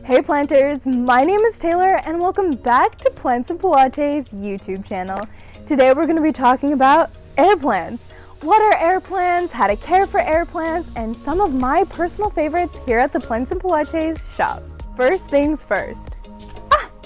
Hey planters, my name is Taylor and welcome back to Plants and Pilates YouTube channel. Today we're going to be talking about air plants. What are air plants, how to care for air plants, and some of my personal favorites here at the Plants and Pilates shop. First things first.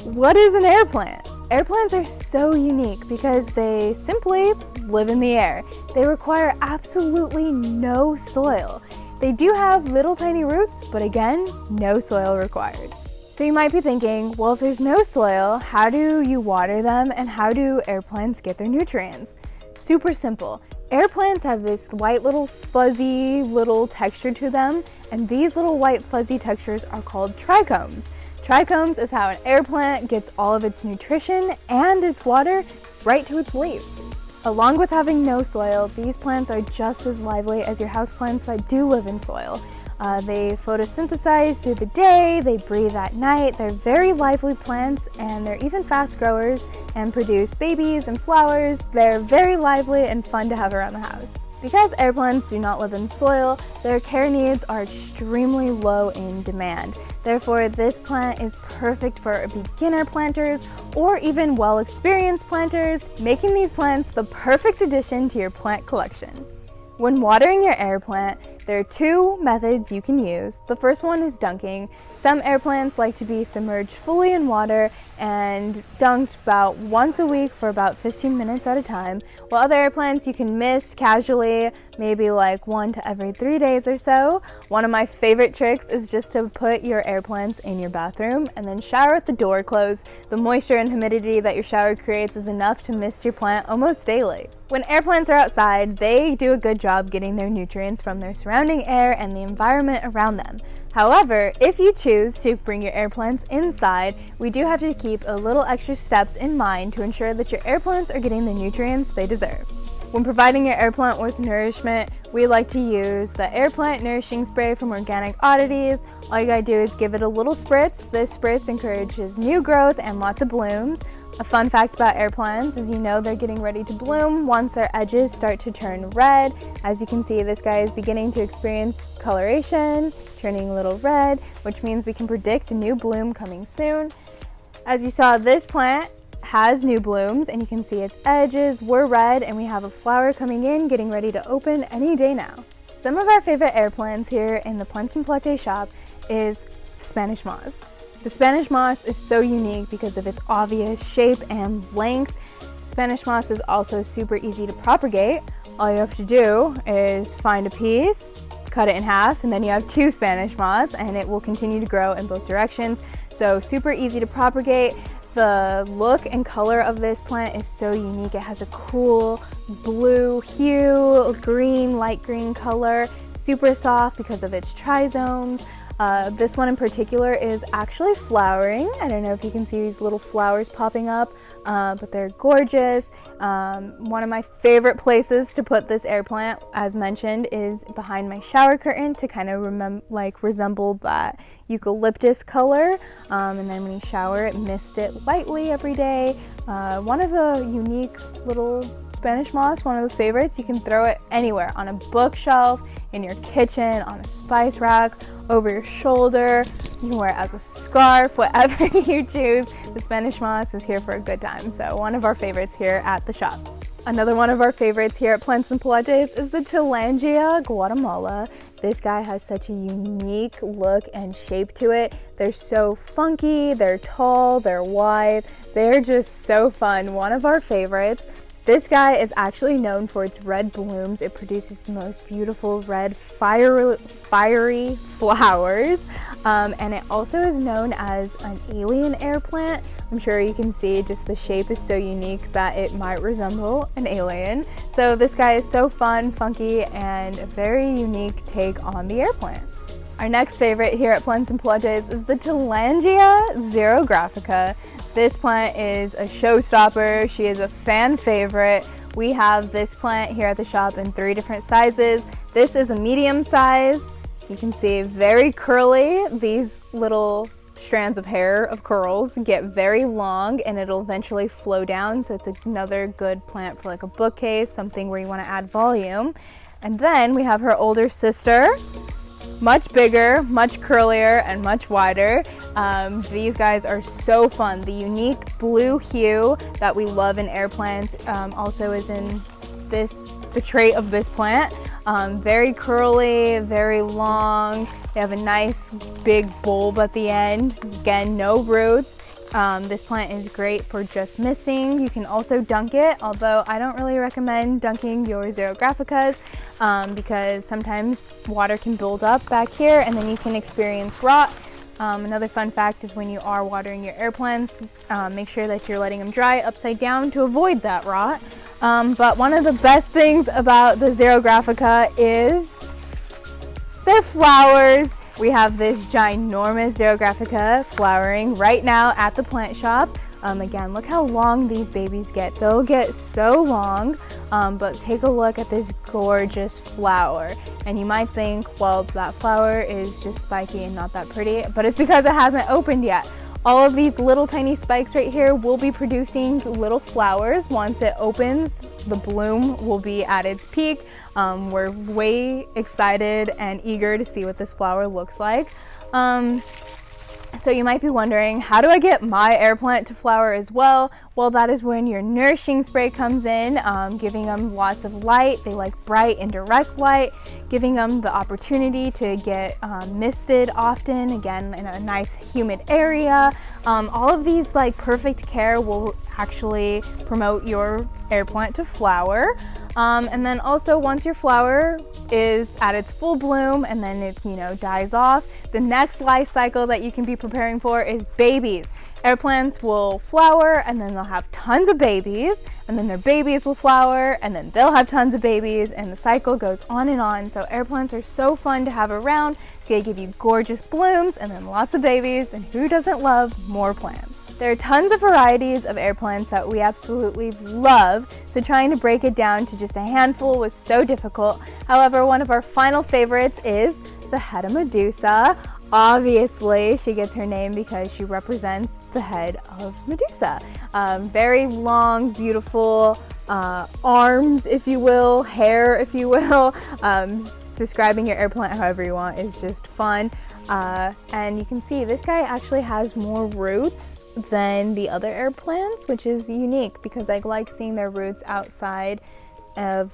What is an air plant? Air plants are so unique because they simply live in the air. They require absolutely no soil. They do have little tiny roots, but again, no soil required. So you might be thinking, well, if there's no soil, how do you water them and how do air plants get their nutrients? Super simple. Air plants have this white little fuzzy little texture to them, and these little white fuzzy textures are called trichomes. Trichomes is how an air plant gets all of its nutrition and its water right to its leaves. Along with having no soil, these plants are just as lively as your houseplants that do live in soil. They photosynthesize through the day, they breathe at night, they're very lively plants, and they're even fast growers and produce babies and flowers. They're very lively and fun to have around the house. Because air plants do not live in soil, their care needs are extremely low in demand. Therefore, this plant is perfect for beginner planters or even well-experienced planters, making these plants the perfect addition to your plant collection. When watering your air plant, there are two methods you can use. The first one is dunking. Some air plants like to be submerged fully in water and dunked about once a week for about 15 minutes at a time, while other air plants you can mist casually, maybe like 1 to every 3 days or so. One of my favorite tricks is just to put your air plants in your bathroom and then shower with the door closed. The moisture and humidity that your shower creates is enough to mist your plant almost daily. When air plants are outside, they do a good job getting their nutrients from their surrounding air and the environment around them. However, if you choose to bring your air plants inside, we do have to keep a little extra steps in mind to ensure that your air plants are getting the nutrients they deserve. When providing your air plant with nourishment, we like to use the Air Plant Nourishing Spray from Organic Oddities. All you gotta do is give it a little spritz. This spritz encourages new growth and lots of blooms. A fun fact about air plants is they're getting ready to bloom once their edges start to turn red. As you can see, this guy is beginning to experience coloration, turning a little red, which means we can predict a new bloom coming soon. As you saw, this plant has new blooms and you can see its edges were red and we have a flower coming in getting ready to open any day now. Some of our favorite air plants here in the Plants and Pilates shop is Spanish moss. The Spanish moss is so unique because of its obvious shape and length. Spanish moss is also super easy to propagate. All you have to do is find a piece, cut it in half, and then you have 2 Spanish moss and it will continue to grow in both directions. So super easy to propagate. The look and color of this plant is so unique. It has a cool blue hue, green, light green color, super soft because of its trichomes. This one in particular is actually flowering. I don't know if you can see these little flowers popping up, but they're gorgeous. One of my favorite places to put this air plant, as mentioned, is behind my shower curtain to kind of resemble that eucalyptus color. And then when you shower, it mist it lightly every day. One of the unique little Spanish moss, one of the favorites, you can throw it anywhere, on a bookshelf, in your kitchen, on a spice rack, over your shoulder. You can wear it as a scarf, whatever you choose. The Spanish moss is here for a good time, so one of our favorites here at the shop. Another one of our favorites here at Plants and Pilates is the TILLANDSIA Guatemala. This guy has such a unique look and shape to it. They're so funky, they're tall, they're wide, they're just so fun. One of our favorites. This guy is actually known for its red blooms. It produces the most beautiful red fiery flowers. And it also is known as an alien air plant. I'm sure you can see just the shape is so unique that it might resemble an alien. So this guy is so fun, funky, and a very unique take on the air plant. Our next favorite here at Plants and Pilates is the TILLANDSIA XEROGRAPHICA. This plant is a showstopper. She is a fan favorite. We have this plant here at the shop in 3 different sizes. This is a medium size. You can see very curly. These little strands of hair of curls get very long and it'll eventually flow down. So it's another good plant for like a bookcase, something where you want to add volume. And then we have her older sister, much bigger, much curlier, and much wider. These guys are so fun. The unique blue hue that we love in air plants also is in the trait of this plant. Very curly, very long. They have a nice big bulb at the end. Again, no roots. This plant is great for just misting. You can also dunk it, although I don't really recommend dunking your XEROGRAPHICAs because sometimes water can build up back here and then you can experience rot. Another fun fact is when you are watering your air plants, make sure that you're letting them dry upside down to avoid that rot. But one of the best things about the XEROGRAPHICA is their flowers. We have this ginormous XEROGRAPHICA flowering right now at the plant shop. Again, look how long these babies get. They'll get so long, but take a look at this gorgeous flower. And you might think, well, that flower is just spiky and not that pretty, but it's because it hasn't opened yet. All of these little tiny spikes right here will be producing little flowers. Once it opens, the bloom will be at its peak. We're way excited and eager to see what this flower looks like. So you might be wondering, how do I get my air plant to flower as well? Well, that is when your nourishing spray comes in, giving them lots of light. They like bright and direct light, giving them the opportunity to get misted often, again, in a nice humid area. All of these like perfect care will actually promote your air plant to flower. And then also once your flower is at its full bloom and then it, dies off, the next life cycle that you can be preparing for is babies. Air plants will flower and then they'll have tons of babies, and then their babies will flower and then they'll have tons of babies, and the cycle goes on and on. So air plants are so fun to have around. They give you gorgeous blooms and then lots of babies, and who doesn't love more plants? There are tons of varieties of air plants that we absolutely love, so trying to break it down to just a handful was so difficult. However, one of our final favorites is the head of Medusa. Obviously, she gets her name because she represents the head of Medusa. Very long, beautiful arms, if you will, hair, if you will. Describing your air plant however you want is just fun. And you can see this guy actually has more roots than the other air plants, which is unique because I like seeing their roots outside of,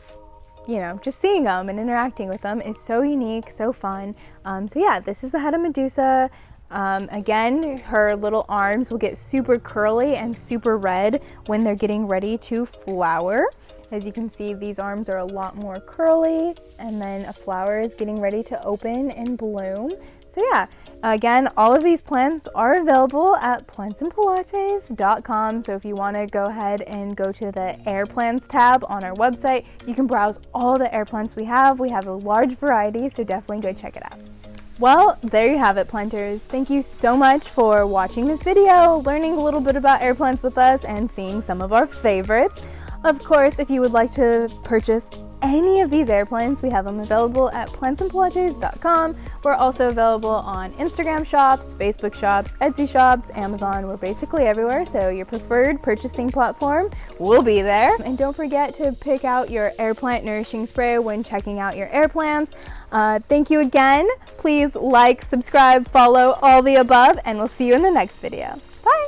just seeing them and interacting with them is so unique, so fun. So yeah, this is the head of Medusa. Again, her little arms will get super curly and super red when they're getting ready to flower. As you can see, these arms are a lot more curly, and then a flower is getting ready to open and bloom. So yeah, again, all of these plants are available at plantsandpilates.com. So if you want to go ahead and go to the air plants tab on our website, you can browse all the air plants we have. We have a large variety, so definitely go check it out. Well, there you have it, planters. Thank you so much for watching this video, learning a little bit about air plants with us, and seeing some of our favorites. Of course, if you would like to purchase any of these air plants, we have them available at plantsandpilates.com. We're also available on Instagram shops, Facebook shops, Etsy shops, Amazon. We're basically everywhere, so your preferred purchasing platform will be there. And don't forget to pick out your air plant nourishing spray when checking out your air plants. Thank you again. Please like, subscribe, follow, all the above, and we'll see you in the next video. Bye!